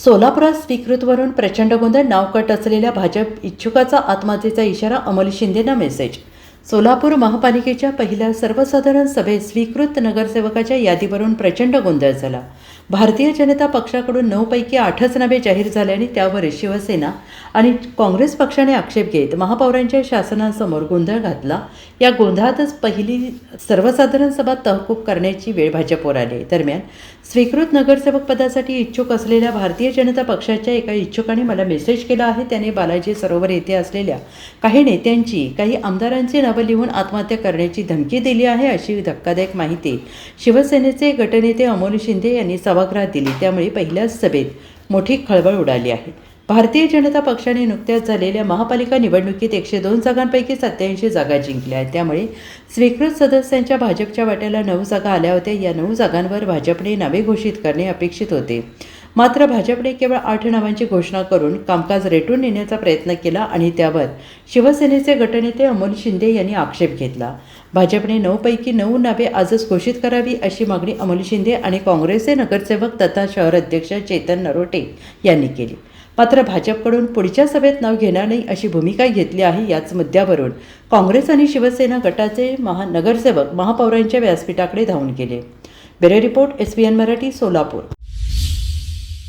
सोलापुरात स्वीकृतवरून प्रचंड गोंधळ, नाव कट असलेल्या भाजप इच्छुकाचा आत्महत्येचा इशारा, अमोल शिंदेंना मेसेज. सोलापूर महापालिकेच्या पहिल्या सर्वसाधारण सभेत स्वीकृत नगरसेवकाच्या यादीवरून प्रचंड गोंधळ झाला. भारतीय जनता पक्षाकडून 9 पैकी 8च नावे जाहीर झाल्याने त्यावर शिवसेना आणि काँग्रेस पक्षाने आक्षेप घेत महापौरांच्या शासनासमोर गोंधळ घातला. या गोंधळातच पहिली सर्वसाधारण सभा तहकूब करण्याची वेळ भाजपवर आली. दरम्यान स्वीकृत नगरसेवक पदासाठी इच्छुक असलेल्या भारतीय जनता पक्षाच्या एका इच्छुकाने मला मेसेज केला आहे. त्याने बालाजी सरोवर येथे असलेल्या काही नेत्यांची, काही आमदारांची नावं लिहून आत्महत्या करण्याची धमकी दिली आहे, अशी धक्कादायक माहिती शिवसेनेचे गटनेते अमोल शिंदे यांनी सभागृहात दिली. त्यामुळे पहिल्याच सभेत मोठी खळबळ उडाली आहे. भारतीय जनता पक्षाने नुकत्याच झालेल्या महापालिका निवडणुकीत 102 जागांपैकी 87 जागा जिंकल्या आहेत. त्यामुळे स्वीकृत सदस्यांच्या भाजपच्या वाट्याला 9 जागा आल्या होत्या. या 9 जागांवर भाजपने नावे घोषित करणे अपेक्षित होते. मात्र भाजपने केवळ 8 नावांची घोषणा करून कामकाज रेटून नेण्याचा प्रयत्न केला आणि त्यावर शिवसेनेचे गटनेते अमोल शिंदे यांनी आक्षेप घेतला. भाजपने 9 पैकी 9 नावे आजच घोषित करावी, अशी मागणी अमोल शिंदे आणि काँग्रेसचे नगरसेवक तथा शहर अध्यक्ष चेतन नरोटे यांनी केली. मात्र भाजपकडून पुढच्या सभेत नाव घेणार नाही अशी भूमिका घेतली आहे. याच मुद्द्यावरून काँग्रेस आणि शिवसेना गटाचे नगरसेवक महापौरांच्या व्यासपीठाकडे धावून गेले. Bureau report, SBN Marathi, Solapur.